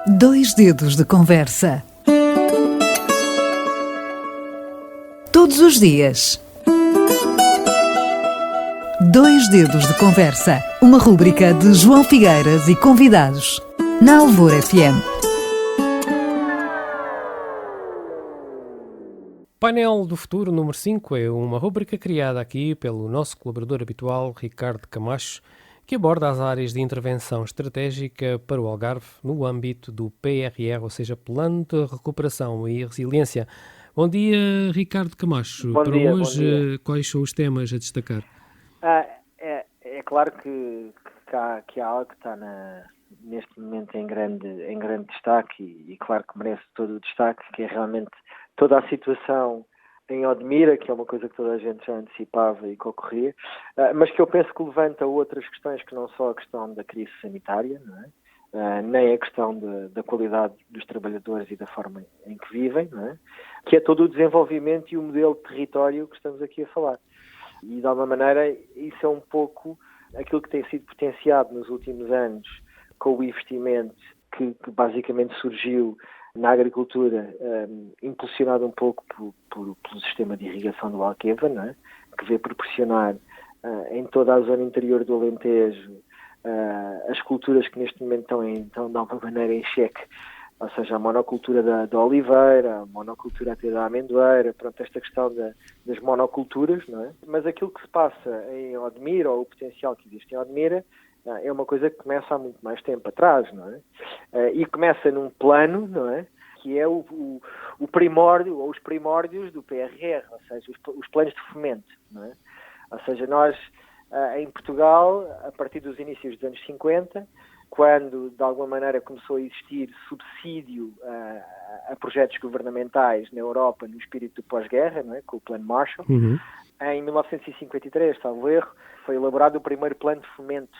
Dois dedos de conversa. Todos os dias. Dois dedos de conversa. Uma rúbrica de João Figueiras e convidados. Na Alvor FM. Painel do Futuro número 5 é uma rúbrica criada aqui pelo nosso colaborador habitual, Ricardo Camacho, que aborda as áreas de intervenção estratégica para o Algarve no âmbito do PRR, ou seja, Plano de Recuperação e Resiliência. Bom dia, Ricardo Camacho. Bom para dia, hoje, quais são os temas a destacar? É claro que há algo que está neste momento em grande destaque e claro que merece todo o destaque, que é realmente toda a situação em Odmira, que é uma coisa que toda a gente já antecipava e que ocorria, mas que eu penso que levanta outras questões que não só a questão da crise sanitária, não é? Nem a questão da qualidade dos trabalhadores e da forma em que vivem, não é? Que é todo o desenvolvimento e o modelo de território que estamos aqui a falar. E, de alguma maneira, isso é um pouco aquilo que tem sido potenciado nos últimos anos com o investimento que basicamente surgiu na agricultura, impulsionado um pouco pelo sistema de irrigação do Alqueva, não é? Que vê proporcionar em toda a zona interior do Alentejo as culturas que neste momento estão de alguma maneira em xeque, ou seja, a monocultura da oliveira, a monocultura até da amendoeira, pronto, esta questão das monoculturas, não é? Mas aquilo que se passa em Odmira, ou o potencial que existe em Odmira, é uma coisa que começa há muito mais tempo atrás, não é? E começa num plano, não é? Que é o primórdio, ou os primórdios do PRR, ou seja, os planos de fomento, não é? Ou seja, nós, em Portugal, a partir dos inícios dos anos 50, quando, de alguma maneira, começou a existir subsídio a projetos governamentais na Europa, no espírito do pós-guerra, não é? Com o Plano Marshall, em 1953, salvo erro, foi elaborado o primeiro plano de fomento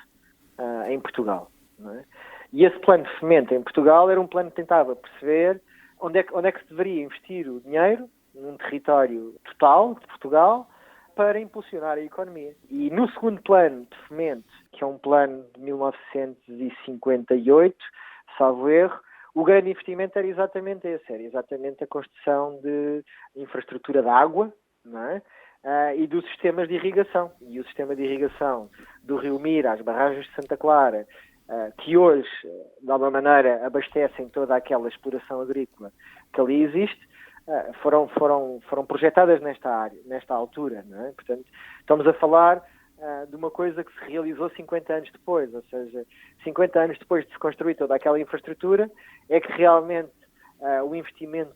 em Portugal, não é? E esse plano de fomento em Portugal era um plano que tentava perceber onde é que se deveria investir o dinheiro num território total de Portugal para impulsionar a economia. E no segundo plano de fomento, que é um plano de 1958, salvo erro, o grande investimento era exatamente esse, era exatamente a construção de infraestrutura de água, não é? E dos sistemas de irrigação. E o sistema de irrigação do Rio Mira, as barragens de Santa Clara, que hoje, de alguma maneira, abastecem toda aquela exploração agrícola que ali existe, foram projetadas nesta altura, não é? Portanto, estamos a falar de uma coisa que se realizou 50 anos depois, ou seja, 50 anos depois de se construir toda aquela infraestrutura, é que realmente o investimento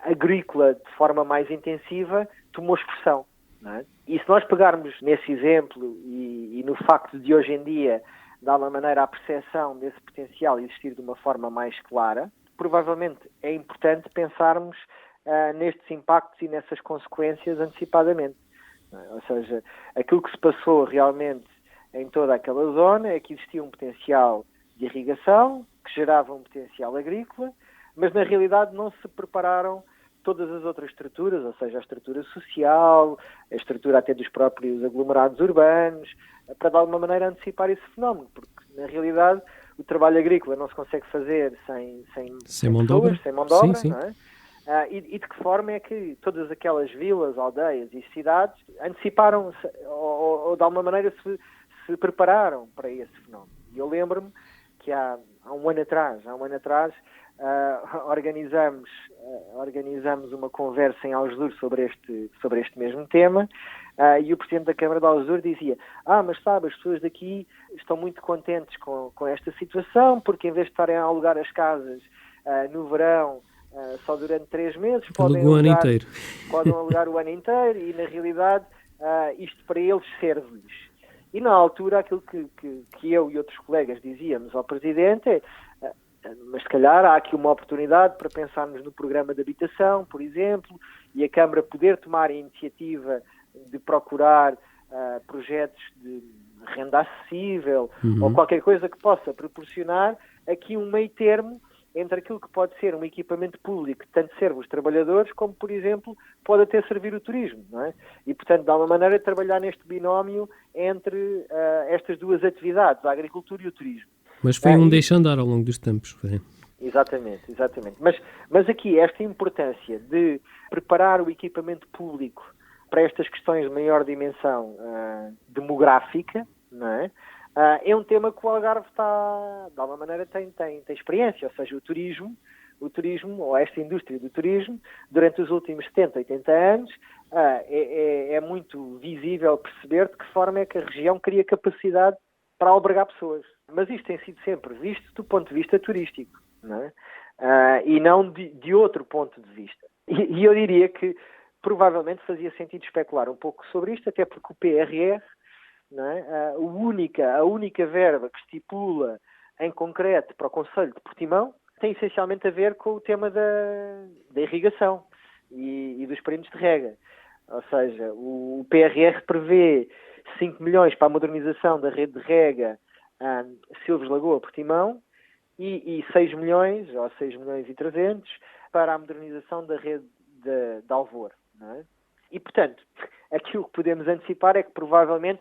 agrícola de forma mais intensiva tomou expressão, não é? E se nós pegarmos nesse exemplo e no facto de hoje em dia, de alguma maneira, a percepção desse potencial existir de uma forma mais clara, provavelmente é importante pensarmos nestes impactos e nessas consequências antecipadamente. Ou seja, aquilo que se passou realmente em toda aquela zona é que existia um potencial de irrigação, que gerava um potencial agrícola, mas na realidade não se prepararam todas as outras estruturas, ou seja, a estrutura social, a estrutura até dos próprios aglomerados urbanos, para de alguma maneira antecipar esse fenómeno, porque na realidade o trabalho agrícola não se consegue fazer sem mão de obra, sim. Não é? E de que forma é que todas aquelas vilas, aldeias e cidades anteciparam-se ou de alguma maneira se prepararam para esse fenómeno. E eu lembro-me que há um ano atrás, organizamos uma conversa em Algesur sobre este mesmo tema, e o Presidente da Câmara de Algesur dizia: mas sabe, as pessoas daqui estão muito contentes com esta situação, porque em vez de estarem a alugar as casas no verão, só durante 3 meses, podem alugar o ano inteiro e, na realidade, isto para eles serve-lhes. E, na altura, aquilo que eu e outros colegas dizíamos ao Presidente é: mas se calhar há aqui uma oportunidade para pensarmos no programa de habitação, por exemplo, e a Câmara poder tomar a iniciativa de procurar projetos de renda acessível ou qualquer coisa que possa proporcionar aqui um meio termo entre aquilo que pode ser um equipamento público que tanto serve os trabalhadores, como, por exemplo, pode até servir o turismo, não é? E, portanto, de alguma maneira, trabalhar neste binómio entre estas duas atividades, a agricultura e o turismo. Mas foi deixa andar ao longo dos tempos, foi? Exatamente. Mas aqui, esta importância de preparar o equipamento público para estas questões de maior dimensão demográfica, não é? É um tema que o Algarve está, de alguma maneira, tem experiência, ou seja, o turismo, ou esta indústria do turismo, durante os últimos 70, 80 anos, é muito visível perceber de que forma é que a região cria capacidade para albergar pessoas. Mas isto tem sido sempre visto do ponto de vista turístico, não é? E não de outro ponto de vista. E eu diria que provavelmente fazia sentido especular um pouco sobre isto, até porque o PRR, não é? A única verba que estipula em concreto para o Concelho de Portimão tem essencialmente a ver com o tema da irrigação e dos perímetros de rega. Ou seja, o PRR prevê 5 milhões para a modernização da rede de rega Silves Lagoa Portimão e 6 milhões, ou 6 milhões e 300, para a modernização da rede de Alvor. Não é? E, portanto, aquilo que podemos antecipar é que provavelmente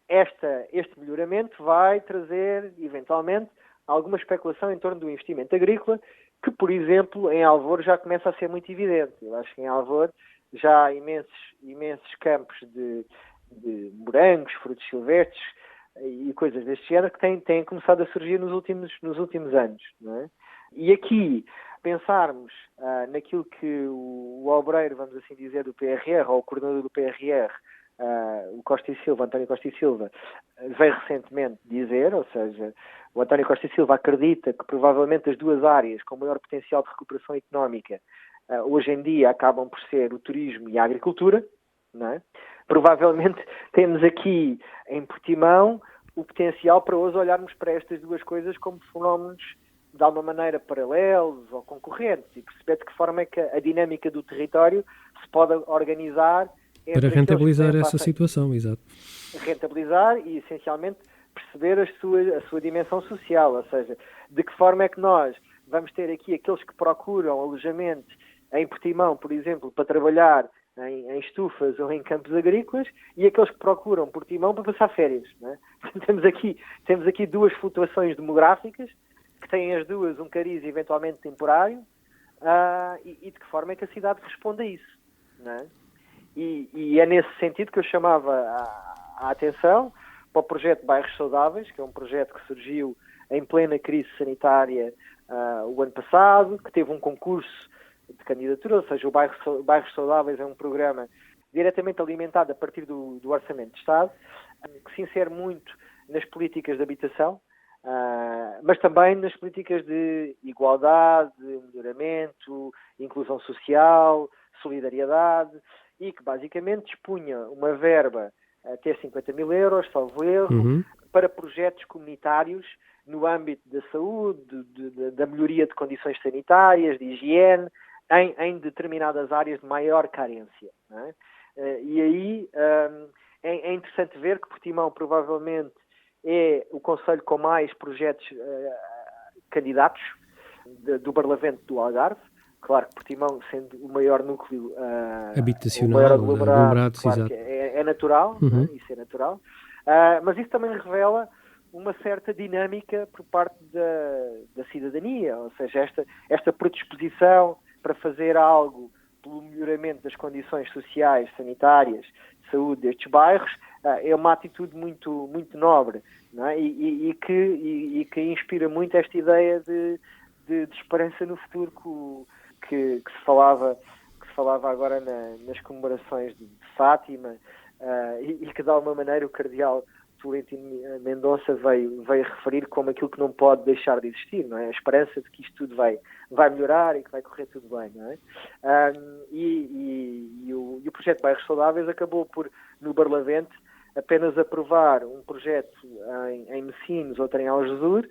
este melhoramento vai trazer, eventualmente, alguma especulação em torno do investimento agrícola, que, por exemplo, em Alvor já começa a ser muito evidente. Eu acho que em Alvor já há imensos campos de morangos, frutos silvestres e coisas deste género que têm começado a surgir nos últimos anos. Não é? E aqui, pensarmos naquilo que o obreiro, vamos assim dizer, do PRR, ou o coordenador do PRR, o António Costa e Silva, veio recentemente dizer, ou seja, o António Costa e Silva acredita que provavelmente as duas áreas com maior potencial de recuperação económica hoje em dia acabam por ser o turismo e a agricultura, não é? Provavelmente temos aqui em Portimão o potencial para hoje olharmos para estas duas coisas como fenómenos de alguma maneira paralelos ou concorrentes e perceber de que forma é que a dinâmica do território se pode organizar para rentabilizar essa situação, exato. Rentabilizar e, essencialmente, perceber a sua dimensão social, ou seja, de que forma é que nós vamos ter aqui aqueles que procuram alojamento em Portimão, por exemplo, para trabalhar em estufas ou em campos agrícolas e aqueles que procuram Portimão para passar férias. Não é? Temos aqui duas flutuações demográficas que têm as duas um cariz eventualmente temporário e de que forma é que a cidade responde a isso. Não é? E é nesse sentido que eu chamava a atenção para o projeto Bairros Saudáveis, que é um projeto que surgiu em plena crise sanitária o ano passado, que teve um concurso de candidatura, ou seja, o Bairros Saudáveis é um programa diretamente alimentado a partir do Orçamento de Estado, que se insere muito nas políticas de habitação, mas também nas políticas de igualdade, melhoramento, inclusão social, solidariedade, e que basicamente dispunha uma verba até 50 mil euros, salvo erro, para projetos comunitários no âmbito da saúde, da melhoria de condições sanitárias, de higiene, em determinadas áreas de maior carência. Não é? E aí é interessante ver que Portimão provavelmente é o concelho com mais projetos candidatos do Barlavento do Algarve. Claro que Portimão, sendo o maior núcleo habitacional, o maior aglomerado, claro exato. Que é natural, não é? Isso é natural. Mas isso também revela uma certa dinâmica por parte da cidadania, ou seja, esta predisposição para fazer algo pelo melhoramento das condições sociais, sanitárias, de saúde destes bairros, é uma atitude muito, muito nobre, não é? E que inspira muito esta ideia de esperança no futuro que se falava agora nas comemorações de Fátima, e que de alguma maneira o cardeal Tolentino Mendonça veio referir como aquilo que não pode deixar de existir, não é? A esperança de que isto tudo vai melhorar e que vai correr tudo bem, não é? E o projeto Bairros Saudáveis acabou por, no Barlavento, apenas aprovar um projeto em Messinos, outro em Algesur,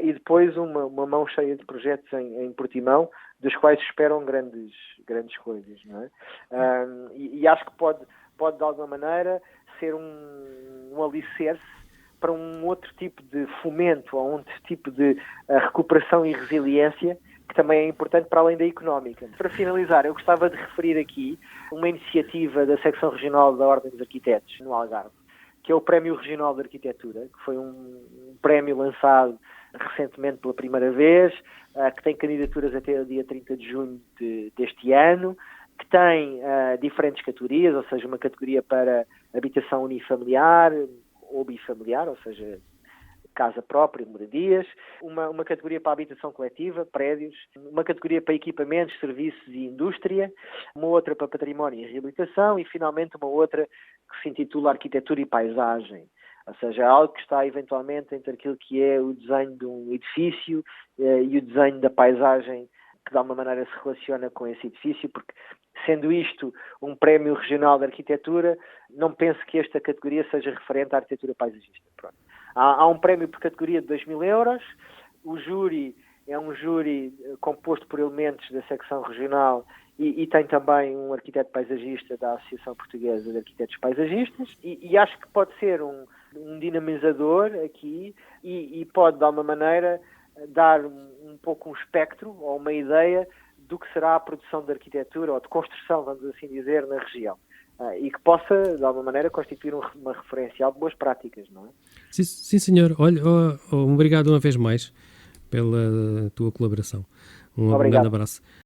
e depois uma mão cheia de projetos em Portimão, dos quais esperam grandes coisas, não é? E acho que pode de alguma maneira ser um alicerce para um outro tipo de fomento ou um outro tipo de recuperação e resiliência que também é importante para além da económica. Para finalizar, eu gostava de referir aqui uma iniciativa da Secção Regional da Ordem dos Arquitetos no Algarve, que é o Prémio Regional de Arquitetura, que foi um prémio lançado recentemente pela primeira vez, que tem candidaturas até o dia 30 de junho deste ano, que tem diferentes categorias, ou seja, uma categoria para habitação unifamiliar ou bifamiliar, ou seja, casa própria, moradias, uma categoria para habitação coletiva, prédios, uma categoria para equipamentos, serviços e indústria, uma outra para património e reabilitação e, finalmente, uma outra que se intitula Arquitetura e Paisagem. Ou seja, algo que está eventualmente entre aquilo que é o desenho de um edifício e o desenho da paisagem que de alguma maneira se relaciona com esse edifício, porque sendo isto um prémio regional de arquitetura, não penso que esta categoria seja referente à arquitetura paisagista. Pronto. Há um prémio por categoria de 2.000 euros, o júri é um júri composto por elementos da secção regional e tem também um arquiteto paisagista da Associação Portuguesa de Arquitetos Paisagistas e acho que pode ser um dinamizador aqui e pode, de alguma maneira, dar um pouco um espectro ou uma ideia do que será a produção de arquitetura ou de construção, vamos assim dizer, na região. E que possa, de alguma maneira, constituir uma referencial de boas práticas, não é? Sim, senhor. Olha, obrigado uma vez mais pela tua colaboração. Um grande abraço.